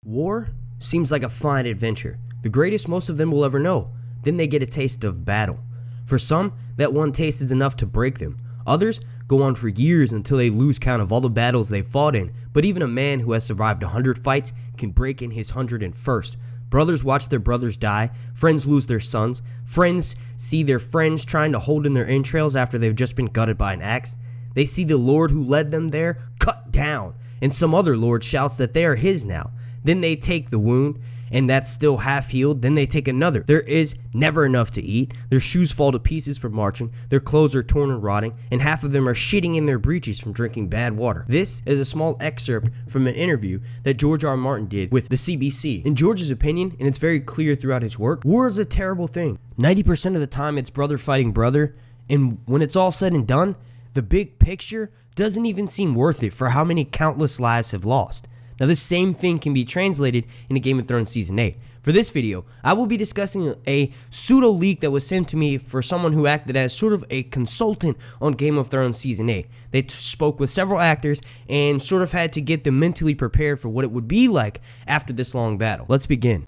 War seems like a fine adventure, the greatest most of them will ever know. Then they get a taste of battle. For some, that one taste is enough to break them. Others go on for years until they lose count of all the battles they fought in, but even a man who has survived 100 fights can break in his 101st. Brothers watch their brothers die, friends lose their sons, friends see their friends trying to hold in their entrails after they've just been gutted by an axe. They see the lord who led them there cut down, and some other lord shouts that they are his now. Then they take the wound, and that's still half healed. Then they take another. There is never enough to eat. Their shoes fall to pieces from marching. Their clothes are torn and rotting, and half of them are shitting in their breeches from drinking bad water. This is a small excerpt from an interview that George R. R. Martin did with the CBC. In George's opinion, and it's very clear throughout his work, war is a terrible thing. 90% of the time it's brother fighting brother, and when it's all said and done, the big picture doesn't even seem worth it for how many countless lives have lost. Now this same thing can be translated into Game of Thrones Season 8. For this video, I will be discussing a pseudo leak that was sent to me for someone who acted as sort of a consultant on Game of Thrones Season 8. They spoke with several actors and sort of had to get them mentally prepared for what it would be like after this long battle. Let's begin.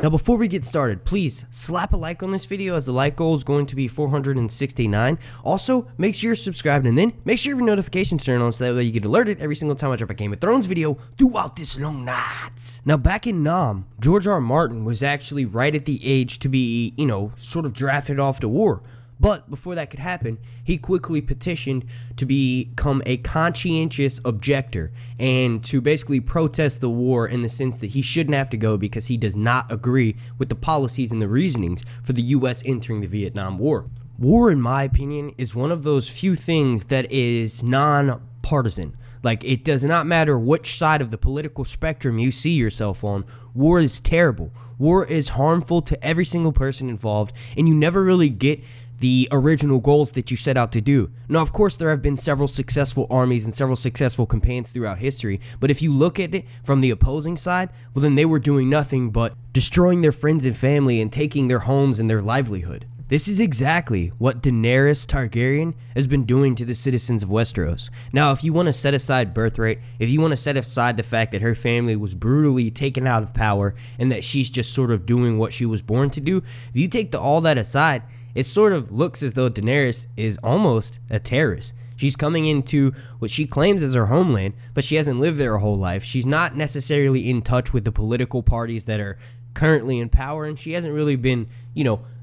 Now before we get started, please slap a like on this video as the like goal is going to be 469. Also, make sure you're subscribed and then make sure your notifications turned on so that way you get alerted every single time I drop a Game of Thrones video throughout this long night. Now back in Nam, George R. R. Martin was actually right at the age to be, sort of drafted off to war. But before that could happen, he quickly petitioned to become a conscientious objector and to basically protest the war in the sense that he shouldn't have to go because he does not agree with the policies and the reasonings for the US entering the Vietnam War. War, in my opinion, is one of those few things that is non-partisan. Like, it does not matter which side of the political spectrum you see yourself on, war is terrible. War is harmful to every single person involved, and you never really get the original goals that you set out to do. Now, of course, there have been several successful armies and several successful campaigns throughout history, but if you look at it from the opposing side, well, then they were doing nothing but destroying their friends and family and taking their homes and their livelihood. This is exactly what Daenerys Targaryen has been doing to the citizens of Westeros. Now, if you want to set aside birthright, if you want to set aside the fact that her family was brutally taken out of power and that she's just sort of doing what she was born to do, if you take all that aside, it sort of looks as though Daenerys is almost a terrorist. She's coming into what she claims is her homeland, but she hasn't lived there her whole life. She's not necessarily in touch with the political parties that are currently in power, and she hasn't really been,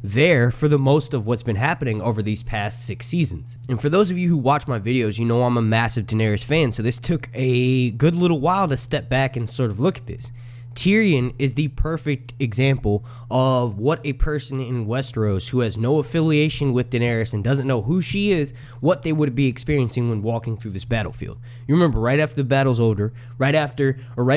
there for the most of what's been happening over these past 6 seasons. And for those of you who watch my videos, you know I'm a massive Daenerys fan, so this took a good little while to step back and sort of look at this. Tyrion is the perfect example of what a person in Westeros who has no affiliation with Daenerys and doesn't know who she is, what they would be experiencing when walking through this battlefield. You remember right after the battle's over, right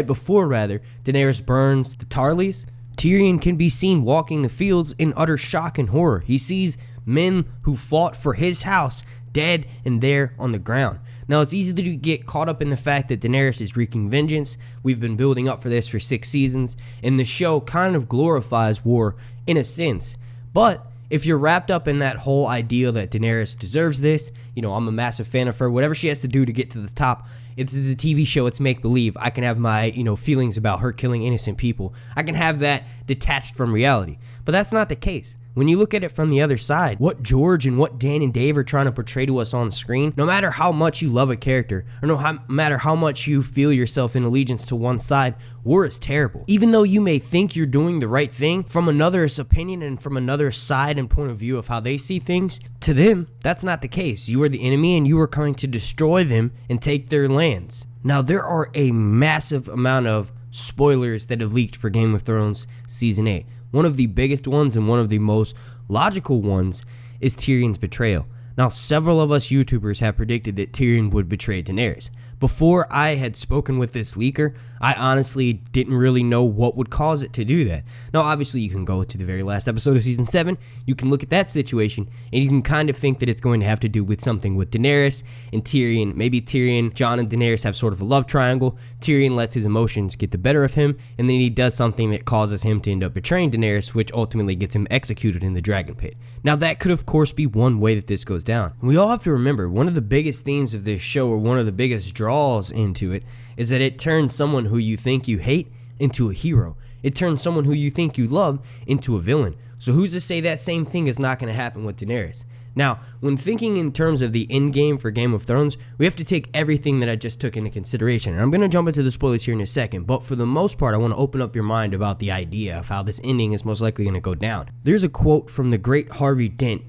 before Daenerys burns the Tarleys, Tyrion can be seen walking the fields in utter shock and horror. He sees men who fought for his house dead and there on the ground. Now, it's easy to get caught up in the fact that Daenerys is wreaking vengeance. We've been building up for this for 6 seasons, and the show kind of glorifies war in a sense. But if you're wrapped up in that whole idea that Daenerys deserves this, I'm a massive fan of her, whatever she has to do to get to the top, it's a TV show, it's make-believe. I can have my, feelings about her killing innocent people. I can have that detached from reality. But that's not the case. When you look at it from the other side, what George and what Dan and Dave are trying to portray to us on screen, no matter how much you love a character, or no matter how much you feel yourself in allegiance to one side, war is terrible. Even though you may think you're doing the right thing, from another's opinion and from another side and point of view of how they see things, to them, that's not the case. You are the enemy and you are coming to destroy them and take their lands. Now, there are a massive amount of spoilers that have leaked for Game of Thrones Season 8. One of the biggest ones and one of the most logical ones is Tyrion's betrayal. Now, several of us YouTubers have predicted that Tyrion would betray Daenerys. Before I had spoken with this leaker, I honestly didn't really know what would cause it to do that. Now, obviously, you can go to the very last episode of Season 7, you can look at that situation, and you can kind of think that it's going to have to do with something with Daenerys and Tyrion. Maybe Tyrion, Jon, and Daenerys have sort of a love triangle. Tyrion lets his emotions get the better of him, and then he does something that causes him to end up betraying Daenerys, which ultimately gets him executed in the Dragon Pit. Now, that could, of course, be one way that this goes down. We all have to remember, one of the biggest themes of this show, or one of the biggest draws into it, is that it turns someone who you think you hate into a hero. It turns someone who you think you love into a villain. So who's to say that same thing is not going to happen with Daenerys? Now, when thinking in terms of the endgame for Game of Thrones, we have to take everything that I just took into consideration. And I'm going to jump into the spoilers here in a second, but for the most part, I want to open up your mind about the idea of how this ending is most likely going to go down. There's a quote from the great Harvey Dent,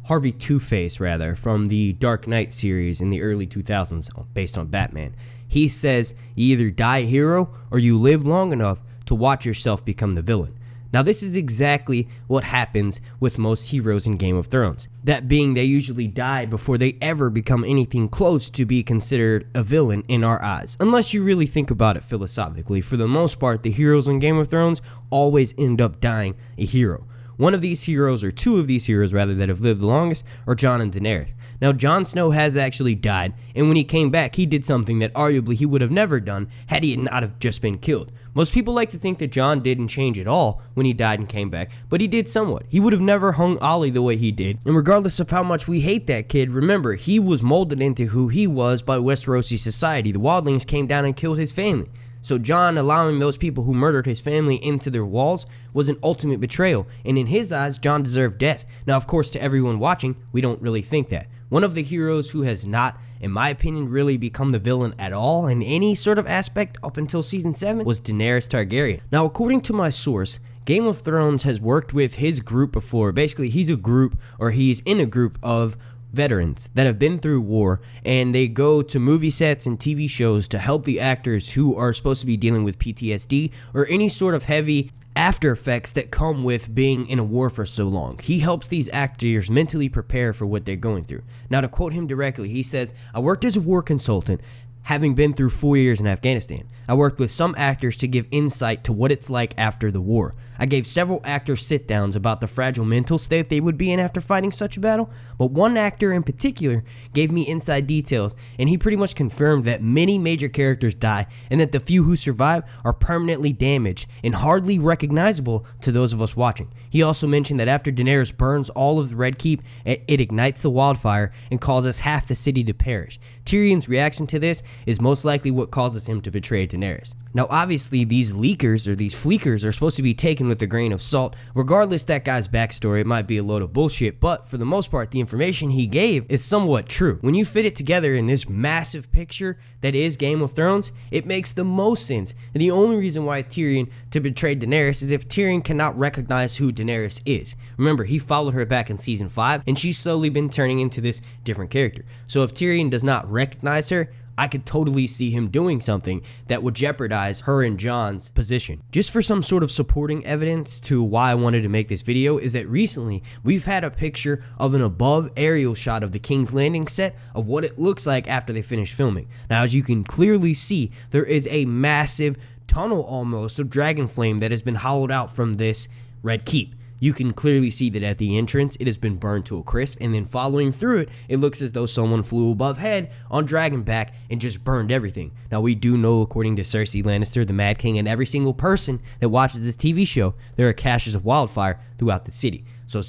Harvey Two-Face rather, from the Dark Knight series in the early 2000s based on Batman. He says, you either die a hero or you live long enough to watch yourself become the villain. Now, this is exactly what happens with most heroes in Game of Thrones. That being, they usually die before they ever become anything close to be considered a villain in our eyes. Unless you really think about it philosophically. For the most part, the heroes in Game of Thrones always end up dying a hero. One of these heroes, or two of these heroes rather, that have lived the longest are Jon and Daenerys. Now, Jon Snow has actually died, and when he came back, he did something that arguably he would have never done had he not have just been killed. Most people like to think that Jon didn't change at all when he died and came back, but he did somewhat. He would have never hung Ollie the way he did, and regardless of how much we hate that kid, remember, he was molded into who he was by Westerosi society. The wildlings came down and killed his family. So Jon allowing those people who murdered his family into their walls was an ultimate betrayal, and in his eyes, Jon deserved death. Now, of course, to everyone watching, we don't really think that. One of the heroes who has not, in my opinion, really become the villain at all in any sort of aspect up until Season 7 was Daenerys Targaryen. Now, according to my source, Game of Thrones has worked with his group before. Basically, he's in a group of veterans that have been through war, and they go to movie sets and TV shows to help the actors who are supposed to be dealing with PTSD or any sort of heavy after effects that come with being in a war for so long. He helps these actors mentally prepare for what they're going through. Now, to quote him directly, he says, "I worked as a war consultant, having been through 4 years in Afghanistan. I worked with some actors to give insight to what it's like after the war. I gave several actors sit-downs about the fragile mental state they would be in after fighting such a battle, but one actor in particular gave me inside details, and he pretty much confirmed that many major characters die, and that the few who survive are permanently damaged and hardly recognizable to those of us watching. He also mentioned that after Daenerys burns all of the Red Keep, it ignites the wildfire and causes half the city to perish. Tyrion's reaction to this is most likely what causes him to betray Daenerys." Now, obviously, these leakers or these fleekers are supposed to be taken with a grain of salt. Regardless that guy's backstory, it might be a load of bullshit, but for the most part, the information he gave is somewhat true. When you fit it together in this massive picture that is Game of Thrones, it makes the most sense. And the only reason why Tyrion to betray Daenerys is if Tyrion cannot recognize who Daenerys is. Remember, he followed her back in Season 5, and she's slowly been turning into this different character. So if Tyrion does not recognize her, I could totally see him doing something that would jeopardize her and Jon's position. Just for some sort of supporting evidence to why I wanted to make this video is that recently we've had a picture of an above aerial shot of the King's Landing set of what it looks like after they finish filming. Now, as you can clearly see, there is a massive tunnel almost of dragon flame that has been hollowed out from this Red Keep. You can clearly see that at the entrance, it has been burned to a crisp, and then following through it, it looks as though someone flew above head on Dragonback and just burned everything. Now, we do know, according to Cersei Lannister, the Mad King, and every single person that watches this TV show, there are caches of wildfire throughout the city. So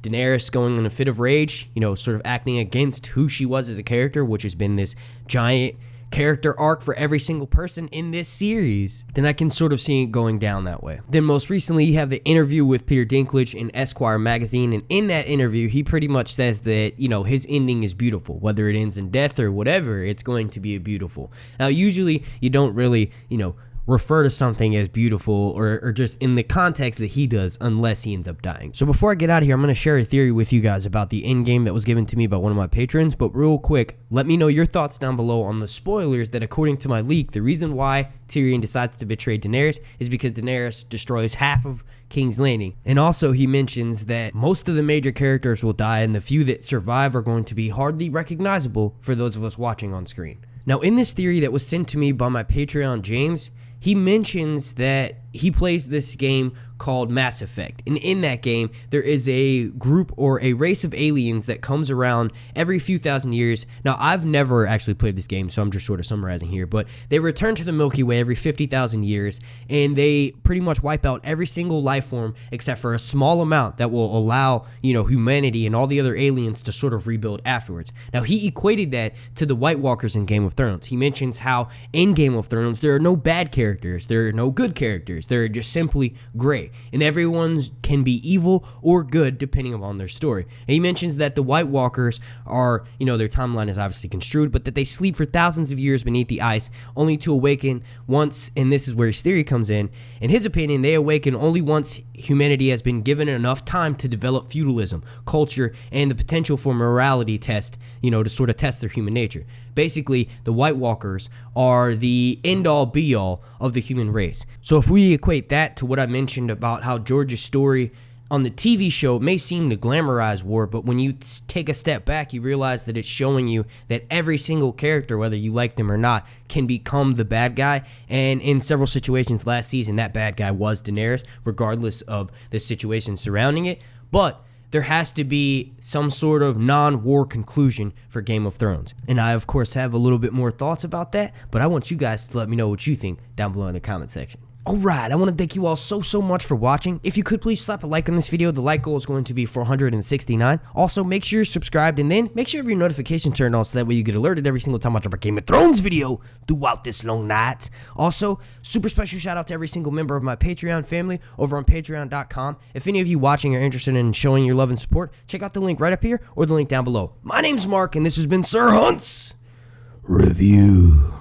Daenerys going in a fit of rage, sort of acting against who she was as a character, which has been this giant character arc for every single person in this series, then I can sort of see it going down that way. Then most recently, you have the interview with Peter Dinklage in Esquire magazine, and in that interview, he pretty much says that, his ending is beautiful. Whether it ends in death or whatever, it's going to be beautiful. Now, usually, you don't really, refer to something as beautiful or just in the context that he does unless he ends up dying. So before I get out of here, I'm going to share a theory with you guys about the endgame that was given to me by one of my patrons, but real quick, let me know your thoughts down below on the spoilers that according to my leak, the reason why Tyrion decides to betray Daenerys is because Daenerys destroys half of King's Landing. And also he mentions that most of the major characters will die and the few that survive are going to be hardly recognizable for those of us watching on screen. Now, in this theory that was sent to me by my Patreon, James, he mentions that he plays this game called Mass Effect, and in that game there is a group or a race of aliens that comes around every few thousand years. Now, I've never actually played this game, so I'm just sort of summarizing here, but they return to the Milky Way every 50,000 years, and they pretty much wipe out every single life form except for a small amount that will allow, humanity and all the other aliens to sort of rebuild afterwards. Now, he equated that to the White Walkers in Game of Thrones. He mentions how in Game of Thrones there are no bad characters, there are no good characters, they're just simply gray, and everyone can be evil or good depending upon their story. And he mentions that the White Walkers are, their timeline is obviously construed, but that they sleep for thousands of years beneath the ice only to awaken once, and this is where his theory comes in. In his opinion, they awaken only once humanity has been given enough time to develop feudalism, culture, and the potential for morality test, to sort of test their human nature. Basically, the White Walkers are the end-all be-all of the human race. So if we equate that to what I mentioned about how George's story on the TV show may seem to glamorize war, but when you take a step back, you realize that it's showing you that every single character, whether you like them or not, can become the bad guy. And in several situations last season, that bad guy was Daenerys, regardless of the situation surrounding it. But there has to be some sort of non-war conclusion for Game of Thrones. And I, of course, have a little bit more thoughts about that, but I want you guys to let me know what you think down below in the comment section. Alright, I want to thank you all so much for watching. If you could please slap a like on this video, the like goal is going to be 469. Also, make sure you're subscribed, and then make sure you have your notifications turned on so that way you get alerted every single time I drop a Game of Thrones video throughout this long night. Also, super special shout out to every single member of my Patreon family over on patreon.com. If any of you watching are interested in showing your love and support, check out the link right up here or the link down below. My name's Mark, and this has been Sir Hunt's Review.